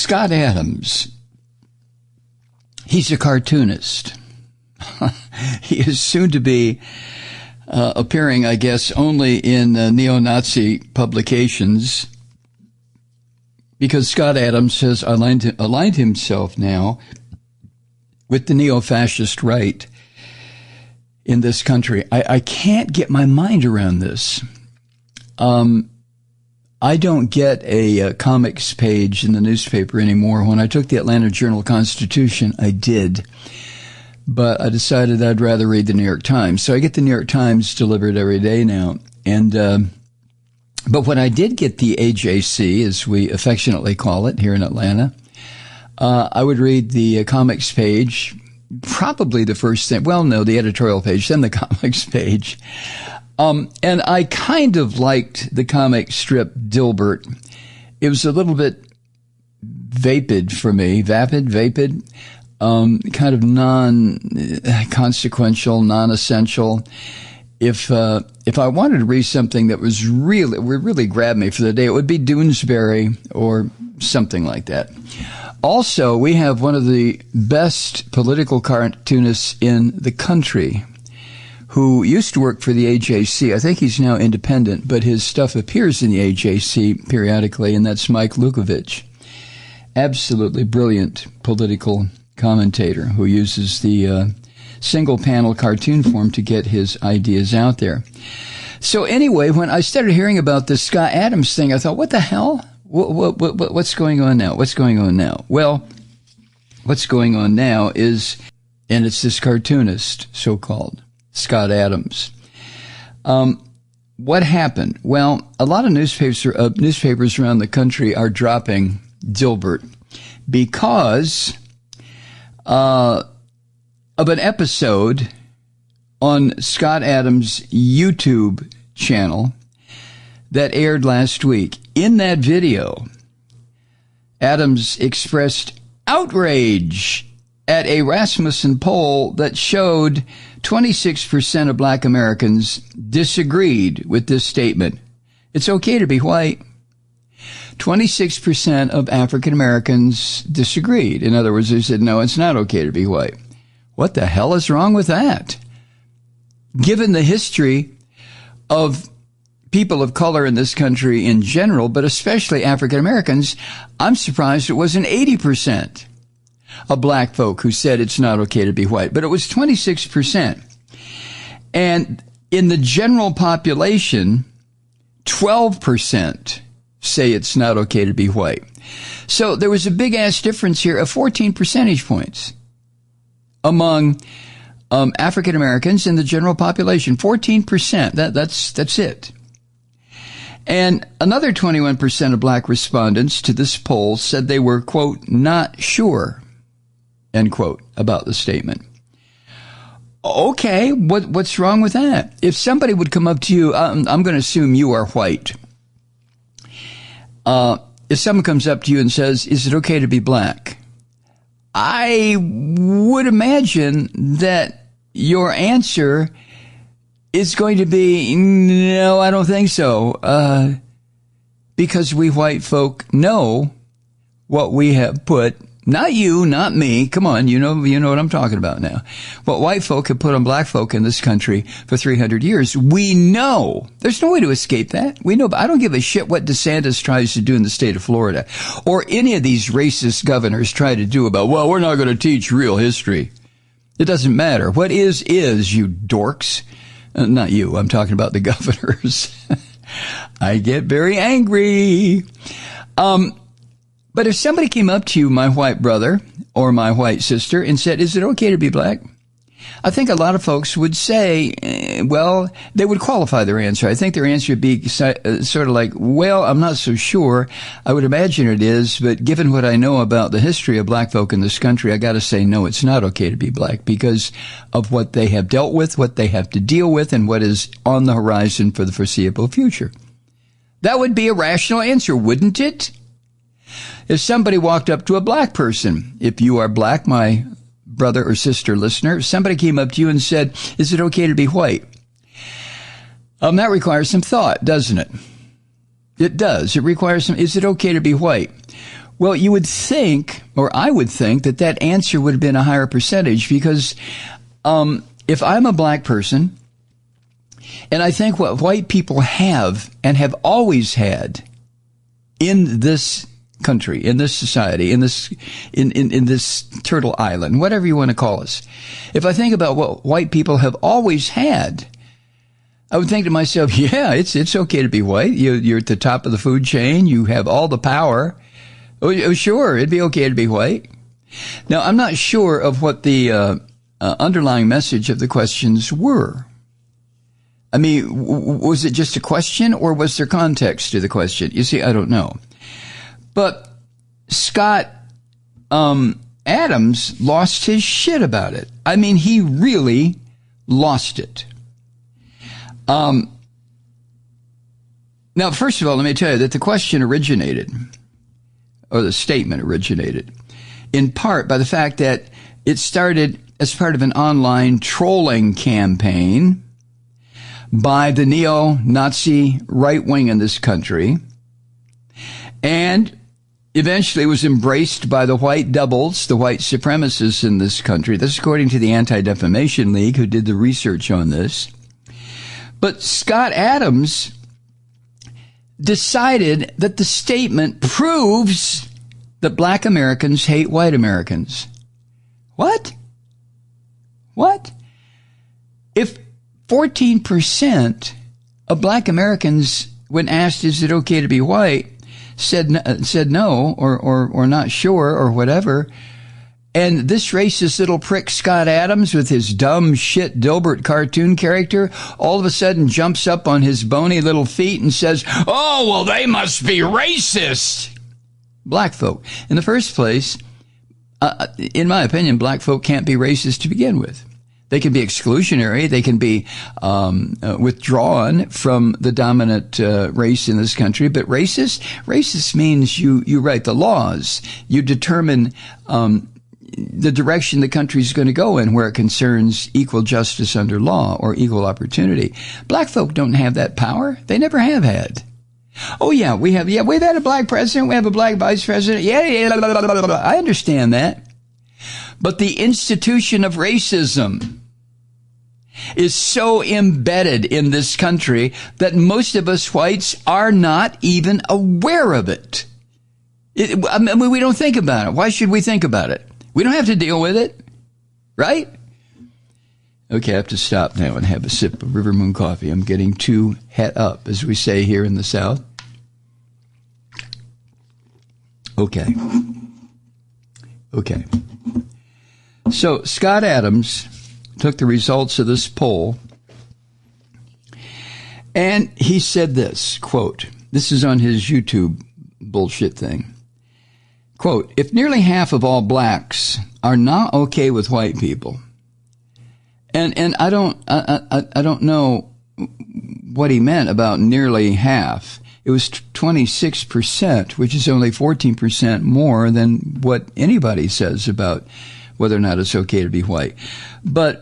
Scott Adams, he's a cartoonist. He is soon to be appearing, I guess, only in neo-Nazi publications, because Scott Adams has aligned himself now with the neo-fascist right in this country. I can't get my mind around this. I don't get a comics page in the newspaper anymore. When I took the Atlanta Journal-Constitution, I did. But I decided I'd rather read the New York Times. So I get the New York Times delivered every day now. And but when I did get the AJC, as we affectionately call it here in Atlanta, I would read the comics page, probably the first thing. Well, no, the editorial page, then the comics page. And I kind of liked the comic strip Dilbert. It was a little bit vapid for me, vapid. Kind of non-consequential, non-essential. If I wanted to read something that would really grab me for the day, it would be Doonesbury or something like that. Also, we have one of the best political cartoonists in the country who used to work for the AJC. I think he's now independent, but his stuff appears in the AJC periodically, and that's Mike Lukovich. Absolutely brilliant political commentator who uses the single-panel cartoon form to get his ideas out there. So anyway, when I started hearing about this Scott Adams thing, I thought, what the hell? What's going on now? What's going on now? Well, what's going on now is, and it's this cartoonist, so-called, Scott Adams. What happened? Well, a lot of newspapers around the country are dropping Dilbert because of an episode on Scott Adams' YouTube channel that aired last week. In that video, Adams expressed outrage at a Rasmussen poll that showed 26% of black Americans disagreed with this statement. It's okay to be white. 26% of African Americans disagreed. In other words, they said, no, it's not okay to be white. What the hell is wrong with that? Given the history of people of color in this country in general, but especially African Americans, I'm surprised it wasn't 80% of black folk who said it's not okay to be white, but it was 26%. And in the general population, 12% say it's not okay to be white. So there was a big ass difference here of 14 percentage points among African Americans in the general population. 14%. That's it. And another 21% of black respondents to this poll said they were, quote, not sure, end quote, about the statement. Okay, what's wrong with that? If somebody would come up to you, I'm going to assume you are white. If someone comes up to you and says, is it okay to be black? I would imagine that your answer is going to be, no, I don't think so. Because we white folk know what we have put, not you, not me. Come on, you know what I'm talking about now. What white folk have put on black folk in this country for 300 years. We know. There's no way to escape that. We know, but I don't give a shit what DeSantis tries to do in the state of Florida or any of these racist governors try to do about, well, we're not going to teach real history. It doesn't matter. What is, you dorks. Not you. I'm talking about the governors. I get very angry. But if somebody came up to you, my white brother or my white sister, and said, is it okay to be black? I think a lot of folks would say, well, they would qualify their answer. I think their answer would be sort of like, well, I'm not so sure. I would imagine it is, but given what I know about the history of black folk in this country, I got to say, no, it's not okay to be black because of what they have dealt with, what they have to deal with, and what is on the horizon for the foreseeable future. That would be a rational answer, wouldn't it? If somebody walked up to a black person, if you are black, my brother or sister listener, if somebody came up to you and said, is it okay to be white? That requires some thought, doesn't it? It does. It requires some, is it okay to be white? Well, you would think, or I would think, that answer would have been a higher percentage because if I'm a black person, and I think what white people have and have always had in this country, in this society, in this turtle island, whatever you want to call us, if I think about what white people have always had, I would think to myself, yeah, it's okay to be white. You're at the top of the food chain. You have all the power. Oh, sure, it'd be okay to be white. Now, I'm not sure of what the underlying message of the questions were. I mean, was it just a question or was there context to the question? You see, I don't know. But Scott Adams lost his shit about it. I mean, he really lost it. Now, first of all, let me tell you that the question originated, or the statement originated, in part by the fact that it started as part of an online trolling campaign by the neo-Nazi right wing in this country, and eventually was embraced by the white devils, the white supremacists in this country. This is according to the Anti-Defamation League, who did the research on this. But Scott Adams decided that the statement proves that black Americans hate white Americans. What? If 14% of black Americans, when asked, is it okay to be white, said no, or not sure, or whatever, and this racist little prick Scott Adams with his dumb shit Dilbert cartoon character all of a sudden jumps up on his bony little feet and says, oh, well, they must be racist. Black folk. In the first place, in my opinion, black folk can't be racist to begin with. They can be exclusionary. They can be withdrawn from the dominant race in this country. But racist means you write the laws. You determine the direction the country is going to go in where it concerns equal justice under law or equal opportunity. Black folk don't have that power. They never have had. Oh, yeah, we've had a black president. We have a black vice president. Yeah, blah, blah, blah, blah. I understand that. But the institution of racism is so embedded in this country that most of us whites are not even aware of it. I mean, we don't think about it. Why should we think about it? We don't have to deal with it, right? Okay, I have to stop now and have a sip of River Moon coffee. I'm getting too het up, as we say here in the South. Okay. So Scott Adams took the results of this poll, and he said this, quote, this is on his YouTube bullshit thing. Quote, if nearly half of all blacks are not okay with white people, and I don't know what he meant about nearly half. It was 26%, which is only 14% more than what anybody says about whether or not it's okay to be white. But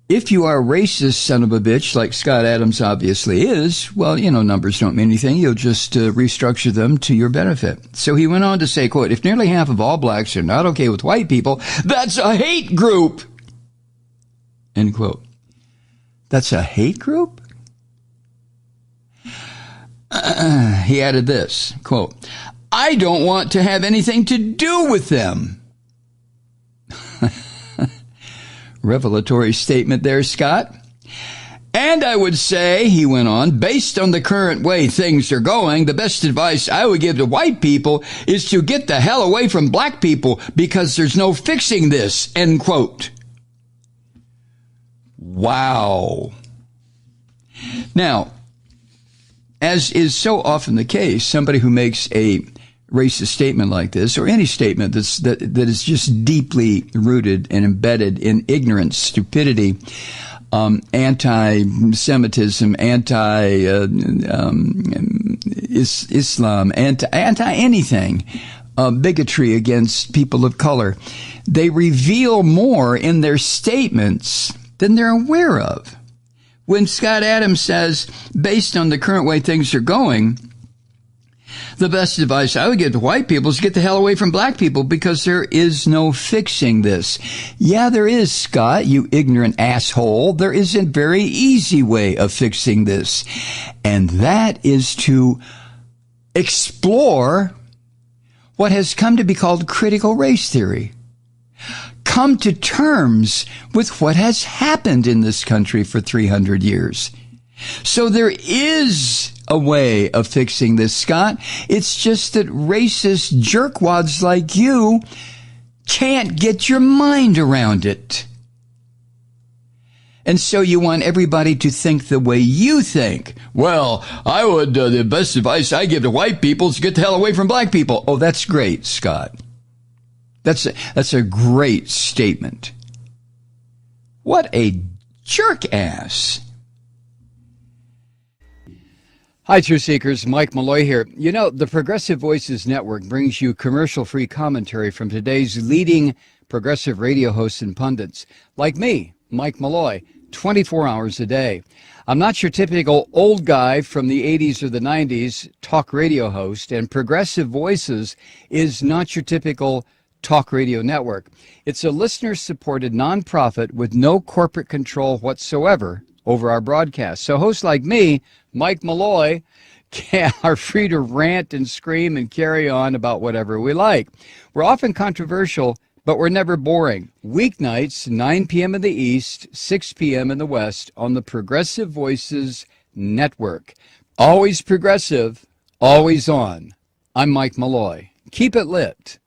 if you are a racist son of a bitch, like Scott Adams obviously is, well, numbers don't mean anything. You'll just restructure them to your benefit. So he went on to say, quote, if nearly half of all blacks are not okay with white people, that's a hate group. End quote. That's a hate group? He added this, quote, I don't want to have anything to do with them. Revelatory statement there, Scott. And I would say, he went on, based on the current way things are going, the best advice I would give to white people is to get the hell away from black people because there's no fixing this, end quote. Wow. Now, as is so often the case, somebody who makes a racist statement like this, or any statement that is just deeply rooted and embedded in ignorance, stupidity, anti-Semitism, anti-Islam, anti-anything, bigotry against people of color, they reveal more in their statements than they're aware of. When Scott Adams says, based on the current way things are going, The best advice I would give to white people is get the hell away from black people because there is no fixing this. Yeah, there is, Scott, you ignorant asshole. There is a very easy way of fixing this. And that is to explore what has come to be called critical race theory. Come to terms with what has happened in this country for 300 years. So there is a way of fixing this, Scott. It's just that racist jerkwads like you can't get your mind around it. And so you want everybody to think the way you think. Well, the best advice I give to white people is get the hell away from black people. Oh, that's great, Scott. That's a great statement. What a jerk-ass. Hi, Truth Seekers. Mike Malloy here. You know, the Progressive Voices Network brings you commercial-free commentary from today's leading progressive radio hosts and pundits, like me, Mike Malloy, 24 hours a day. I'm not your typical old guy from the 80s or the 90s talk radio host, and Progressive Voices is not your typical talk radio network. It's a listener-supported nonprofit with no corporate control whatsoever over our broadcast. So hosts like me, Mike Malloy, are free to rant and scream and carry on about whatever we like. We're often controversial, but we're never boring. Weeknights, 9 p.m. in the East, 6 p.m. in the West on the Progressive Voices Network. Always progressive, always on. I'm Mike Malloy. Keep it lit.